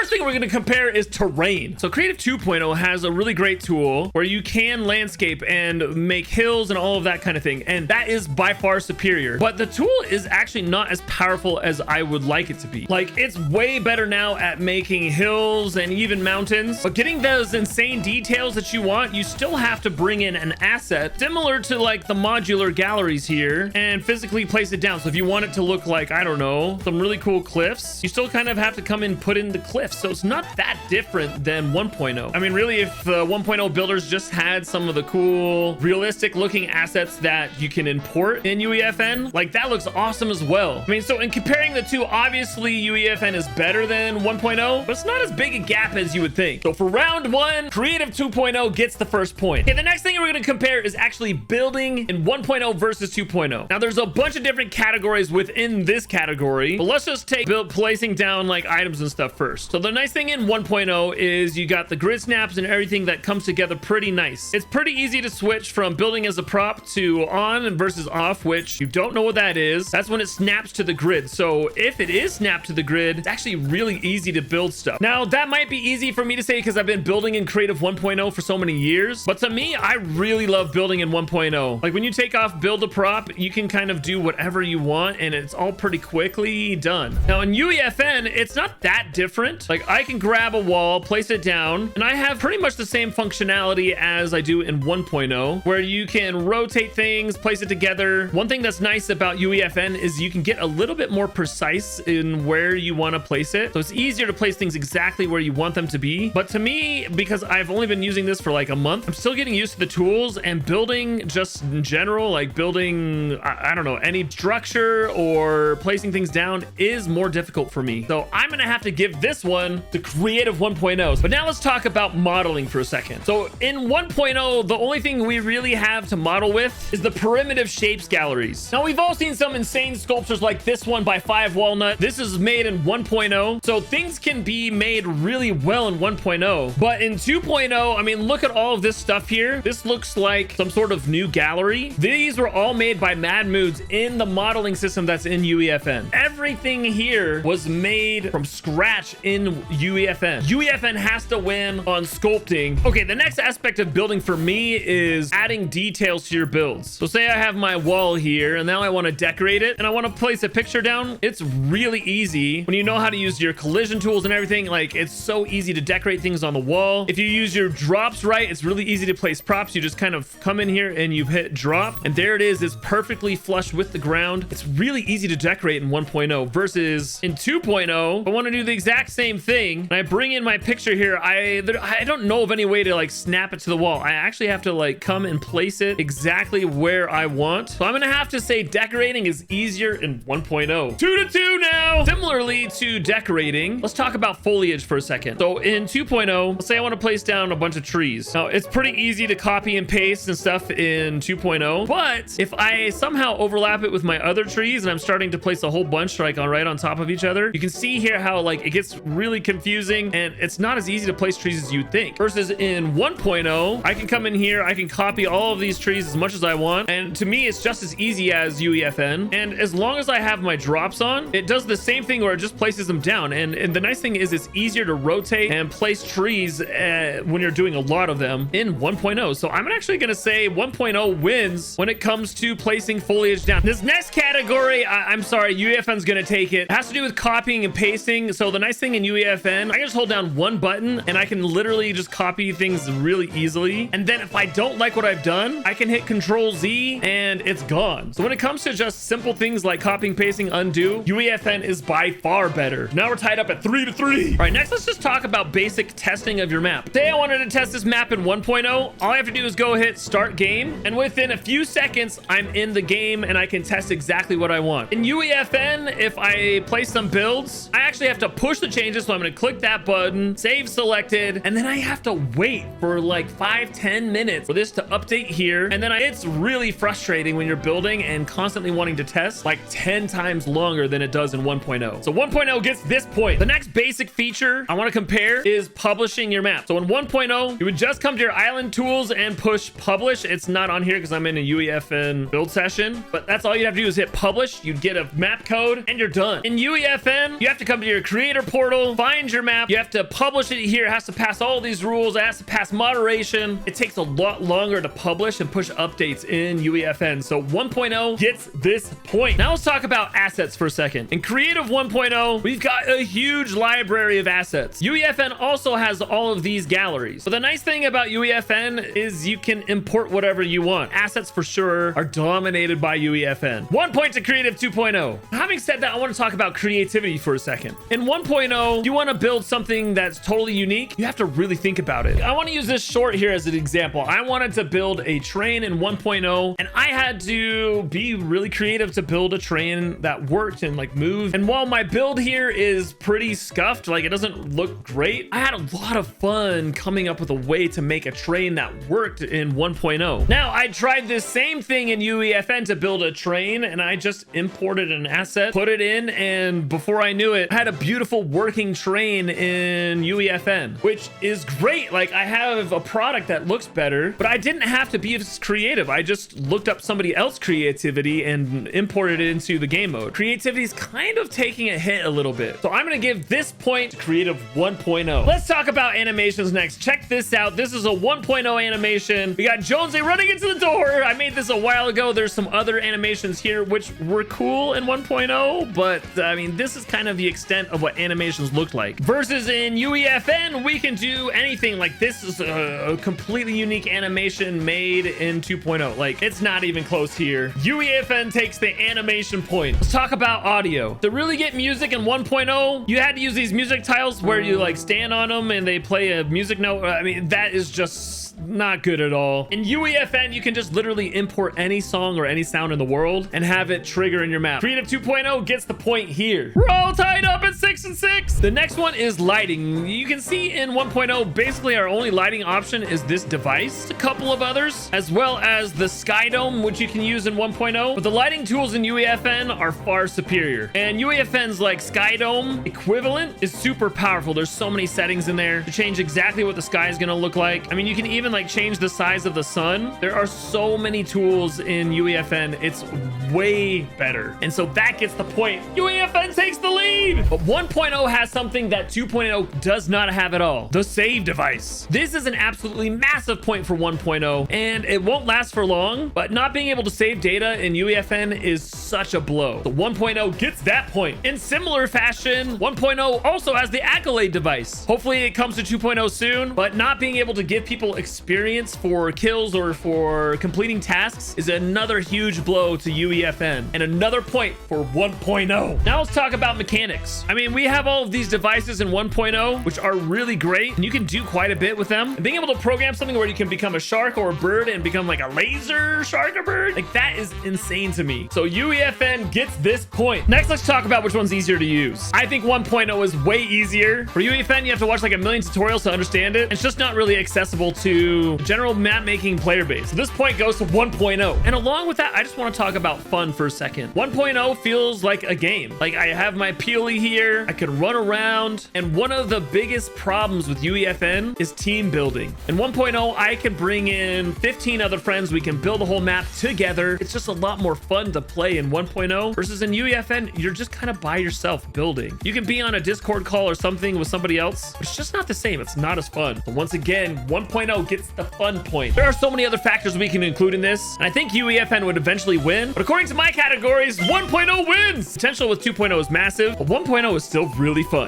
first thing we're going to compare is terrain. So Creative 2.0 has a really great tool where you can landscape and make hills and all of that kind of thing. And that is by far superior. But the tool is actually not as powerful as I would like it to be. Like, it's way better now at making hills and even mountains. But getting those insane details that you want, you still have to bring in an asset similar to like the modular galleries here and physically place it down. So if you want it to look like, I don't know, some really cool cliffs, you still kind of have to come and put in the cliffs. So it's not that different than 1.0. I mean, really, if 1.0 builders just had some of the cool, realistic looking assets that you can import in UEFN, like that looks awesome as well. I mean, so in comparing the two, obviously UEFN is better than 1.0, but it's not as big a gap as you would think. So for round one, Creative 2.0 gets the first point. Okay, the next thing we're going to compare is actually building in 1.0 versus 2.0. Now, there's a bunch of different categories within this category, but let's just take placing down like items and stuff first. So the nice thing in 1.0 is you got the grid snaps and everything that comes together pretty nice. It's pretty easy to switch from building as a prop to on versus off, which you don't know what that is. That's when it snaps to the grid. So if it is snapped to the grid, it's actually really easy to build stuff. Now, that might be easy for me to say because I've been building in Creative 1.0 for so many years, but to me, I really love building in 1.0. Like when you take off build a prop, you can kind of do whatever you want and it's all pretty quickly done. Now in UEFN, it's not that different. Like I can grab a wall, place it down, and I have pretty much the same functionality as I do in 1.0, where you can rotate things, place it together. One thing that's nice about UEFN is you can get a little bit more precise in where you want to place it. So it's easier to place things exactly where you want them to be. But to me, because I've only been using this for like a month, I'm still getting used to the tools, and building just in general, like building, I don't know, any structure or placing things down is more difficult for me. So I'm going to have to give this one the Creative 1.0. But now let's talk about modeling for a second. So in 1.0, the only thing we really have to model with is the primitive shapes galleries. Now we've all seen some insane sculptures like this one by 5 Walnut. This is made in 1.0. So things can be made really well in 1.0. But in 2.0, I mean, look at all of this stuff here. This looks like some sort of new gallery. These were all made by Mad Moods in the modeling system that's in UEFN. Everything here was made from scratch in UEFN. UEFN has to win on sculpting. Okay, the next aspect of building for me is adding details to your builds. So say I have my wall here and now I want to decorate it and I want to place a picture down. It's really easy when you know how to use your collision tools and everything. Like it's so easy to decorate things on the wall. If you use your drops right, it's really easy to place props. You just kind of come in here and you hit drop and there it is. It's perfectly flush with the ground. It's really easy to decorate in 1.0 versus in 2.0. I want to do the exact same thing and I bring in my picture here. I don't know of any way to like snap it to the wall. I actually have to like come and place it exactly where I want. So I'm gonna have to say decorating is easier in 1.0. 2-2 now. Similarly to decorating, let's talk about foliage for a second. So in 2.0, let's say I want to place down a bunch of trees. Now it's pretty easy to copy and paste and stuff in 2.0, but if I somehow overlap it with my other trees and I'm starting to place a whole bunch like right on top of each other, you can see here how like it gets really confusing and it's not as easy to place trees as you'd think. Versus in 1.0, I can come in here, I can copy all of these trees as much as I want, and to me it's just as easy as UEFN. And as long as I have my drops on, it does the same thing where it just places them down. And the nice thing is it's easier to rotate and place trees when you're doing a lot of them in 1.0. So I'm actually going to say 1.0 wins when it comes to placing foliage down. This next category, I'm sorry, UEFN's going to take it. It has to do with copying and pasting. So the nice thing in UEFN, I can just hold down one button and I can literally just copy things really easily. And then if I don't like what I've done, I can hit Control Z and it's gone. So when it comes to just simple things like copying, pasting, undo, UEFN is by far better. Now we're tied up at 3-3. All right, next let's just talk about basic testing of your map. Say I wanted to test this map in 1.0. All I have to do is go hit start game, and within a few seconds, I'm in the game and I can test exactly what I want. In UEFN, if I place some builds, I actually have to push the changes. So I'm going to click that button, save selected, and then I have to wait for like 5-10 minutes for this to update here. And then it's really frustrating when you're building and constantly wanting to test like 10 times longer than it does in 1.0. So 1.0 gets this point. The next basic feature I want to compare is publishing your map. So in 1.0, you would just come to your island tools and push publish. It's not on here because I'm in a UEFN build session, but that's all you have to do is hit publish. You'd get a map code and you're done. In UEFN, you have to come to your creator portal, find your map. You have to publish it here. It has to pass all these rules. It has to pass moderation. It takes a lot longer to publish and push updates in UEFN. So 1.0 gets this point. Now let's talk about assets for a second. In Creative 1.0, we've got a huge library of assets. UEFN also has all of these galleries. But the nice thing about UEFN is you can import whatever you want. Assets for sure are dominated by UEFN. 1 point to Creative 2.0. Having said that, I want to talk about creativity for a second. In 1.0, you want to build something that's totally unique. You have to really think about it. I want to use this short here as an example. I wanted to build a train in 1.0, and I had to be really creative to build a train that worked and like moved. And while my build here is pretty scuffed, like it doesn't look great, I had a lot of fun coming up with a way to make a train that worked in 1.0. Now, I tried this same thing in UEFN to build a train, and I just imported an asset, put it in, and before I knew it, I had a beautiful working train in UEFN, which is great. Like, I have a product that looks better, but I didn't have to be as creative. I just looked up somebody else's creativity and imported it into the game mode. Creativity is kind of taking a hit a little bit. So I'm going to give this point to Creative 1.0. Let's talk about animations next. Check this out. This is a 1.0 animation. We got Jonesy running into the door. I made this a while ago. There's some other animations here which were cool in 1.0, but I mean, this is kind of the extent of what animations look like. Versus in UEFN, we can do anything. Like, this is a completely unique animation made in 2.0. Like, it's not even close here. UEFN takes the animation point. Let's talk about audio. To really get music in 1.0, you had to use these music tiles where you like stand on them and they play a music note. I mean, that is just not good at all. In UEFN, you can just literally import any song or any sound in the world and have it trigger in your map. Creative 2.0 gets the point here. We're all tied up at 6 and 6. The next one is lighting. You can see in 1.0, basically our only lighting option is this device, a couple of others, as well as the sky dome, which you can use in 1.0. But the lighting tools in UEFN are far superior. And UEFN's like sky dome equivalent is super powerful. There's so many settings in there to change exactly what the sky is going to look like. I mean, you can even like change the size of the sun. There are so many tools in UEFN. It's way better. And so that gets the point. UEFN takes the lead. But 1.0 has something that 2.0 does not have at all. The save device. This is an absolutely massive point for 1.0, and it won't last for long, but not being able to save data in UEFN is such a blow. The 1.0 gets that point. In similar fashion, 1.0 also has the accolade device. Hopefully it comes to 2.0 soon, but not being able to give people experience for kills or for completing tasks is another huge blow to UEFN, and another point for 1.0. Now let's talk about mechanics. I mean, we have all of these devices in 1.0, which are really great, and you can do quite a bit with them. And being able to program something where you can become a shark or a bird and become like a laser shark or bird, like that is insane to me. So UEFN gets this point. Next, let's talk about which one's easier to use. I think 1.0 is way easier. For UEFN, you have to watch like a million tutorials to understand it. It's just not really accessible to general map making player base. So this point goes to 1.0. And along with that, I just want to talk about fun for a second. 1.0 feels like a game. Like, I have my peely here, I could run around, and one of the biggest problems with UEFN is team building. In 1.0, I can bring in 15 other friends. We can build a whole map together. It's just a lot more fun to play in 1.0 versus in UEFN, you're just kind of by yourself building. You can be on a Discord call or something with somebody else, but it's just not the same. It's not as fun. But once again, 1.0 gets the fun point. There are so many other factors we can include in this, and I think UEFN would eventually win, but according to my categories, 1.0 wins. Potential with 2.0 is massive, but 1.0 is still really fun.